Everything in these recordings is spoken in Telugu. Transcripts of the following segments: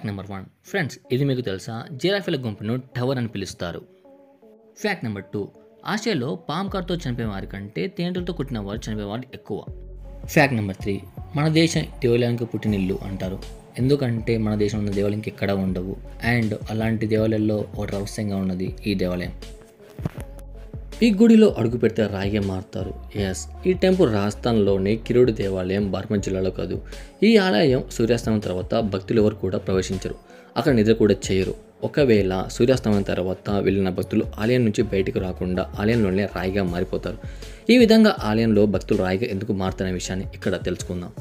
ఫ్యాక్ట్ నెంబర్ 1 ఫ్రెండ్స్, ఇది మీకు తెలుసా? జిరాఫీల గుంపును టవర్ అని పిలుస్తారు. ఫ్యాక్ట్ నెంబర్ 2 ఆసియాలో పామ్ కార్తో చనిపోయిన వారి కంటే తేనెలతో కుట్టిన వారు చనిపోయే వారు ఎక్కువ. ఫ్యాక్ట్ నెంబర్ 3 మన దేశం దేవాలయానికి పుట్టినిల్లు అంటారు. ఎందుకంటే మన దేశంలో ఉన్న దేవాలయం ఎక్కడా ఉండవు. అండ్ అలాంటి దేవాలయాల్లో ఒక రహస్యంగా ఉన్నది ఈ దేవాలయం. ఈ గుడిలో అడుగు పెడితే రాయిగా మారుతారు. ఎస్, ఈ టెంపుల్ రాజస్థాన్లోని కిరోడి దేవాలయం బార్మర్ జిల్లాలో కాదు. ఈ ఆలయం సూర్యాస్తమయం తర్వాత భక్తులు ఎవరు కూడా ప్రవేశించరు. అక్కడ నిద్ర కూడా చేయరు. ఒకవేళ సూర్యాస్తమయం తర్వాత వెళ్ళిన భక్తులు ఆలయం నుంచి బయటకు రాకుండా ఆలయంలోనే రాయిగా మారిపోతారు. ఈ విధంగా ఆలయంలో భక్తులు రాయిగా ఎందుకు మారుతారనే విషయాన్ని ఇక్కడ తెలుసుకుందాం.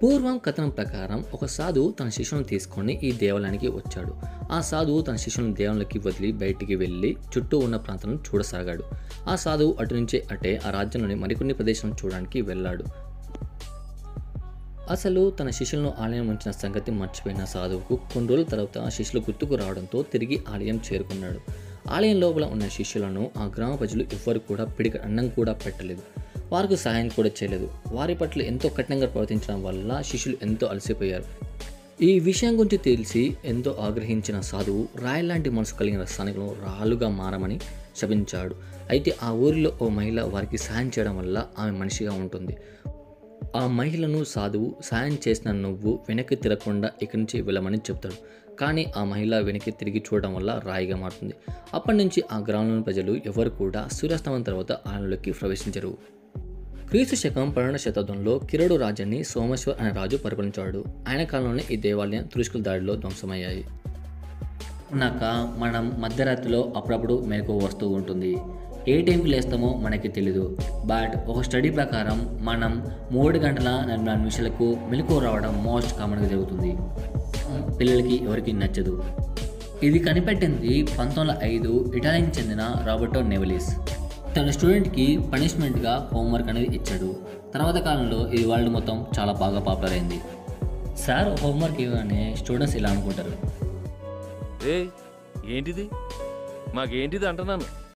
పూర్వం కథనం ప్రకారం ఒక సాధువు తన శిష్యులను తీసుకొని ఈ దేవాలయానికి వచ్చాడు. ఆ సాధువు తన శిష్యులను దేవాలయానికి వదిలి బయటికి వెళ్ళి చుట్టూ ఉన్న ప్రాంతాలను చూడసాగాడు. ఆ సాధువు అటు నుంచే అటే ఆ రాజ్యంలోని మరికొన్ని ప్రదేశాలను చూడడానికి వెళ్ళాడు. అసలు తన శిష్యులను ఆలయం ఉంచిన సంగతి మర్చిపోయిన సాధువుకు కొన్ని రోజుల తర్వాత ఆ శిష్యులు గుర్తుకు రావడంతో తిరిగి ఆలయం చేరుకున్నాడు. ఆలయం లోపల ఉన్న శిష్యులను ఆ గ్రామ ప్రజలు ఎవ్వరు కూడా పిడిక అన్నం కూడా పెట్టలేదు. వారికి సహాయం కూడా చేయలేదు. వారి పట్ల ఎంతో కఠినంగా ప్రవర్తించడం వల్ల శిష్యులు ఎంతో అలసిపోయారు. ఈ విషయం గురించి తెలిసి ఎంతో ఆగ్రహించిన సాధువు రాయి లాంటి మనసు కలిగిన స్థానికులను రాళ్ళుగా మారమని శపించాడు. అయితే ఆ ఊరిలో ఓ మహిళ వారికి సాయం చేయడం వల్ల ఆమె మనిషిగా ఉంటుంది. ఆ మహిళను సాధువు సాయం చేసిన నువ్వు వెనక్కి తిరగకుండా ఇక్కడి నుంచి వెళ్ళమని చెప్తాడు. కానీ ఆ మహిళ వెనక్కి తిరిగి చూడడం వల్ల రాయిగా మారుతుంది. అప్పటి నుంచి ఆ గ్రామంలోని ప్రజలు ఎవరు కూడా సూర్యాస్తమయం తర్వాత ఆలయంలోకి ప్రవేశించరు. క్రీస్తు శకం 12వ శతాబ్దంలో కిరోడు రాజ్యాన్ని సోమేశ్వర్ అనే రాజు పరిపాలించాడు. ఆయన కాలంలోనే ఈ దేవాలయం తురుష్కుల దాడిలో ధ్వంసమయ్యాయి. ఉన్నాక మనం మధ్యరాత్రిలో అప్పుడప్పుడు మెలకు వస్తూ ఉంటుంది. ఏ టైంకి లేస్తామో మనకి తెలీదు. బట్ ఒక స్టడీ ప్రకారం మనం 3 గంటల 44 నిమిషాలకు మెలకు రావడం మోస్ట్ కామన్గా జరుగుతుంది. పిల్లలకి ఎవరికి నచ్చదు. ఇది కనిపెట్టింది 1905 ఇటాలీకి చెందిన రాబర్టో నెవలిస్. తన స్టూడెంట్కి పనిష్మెంట్గా హోంవర్క్ అనేది ఇచ్చాడు. తర్వాత కాలంలో ఇది వరల్డ్ మొత్తం చాలా బాగా పాపులర్ అయింది. సార్ హోంవర్క్ ఇవ్వగానే స్టూడెంట్స్ ఇలా అనుకుంటారు, ఏంటిది మాకేంటిది అంటున్నాను.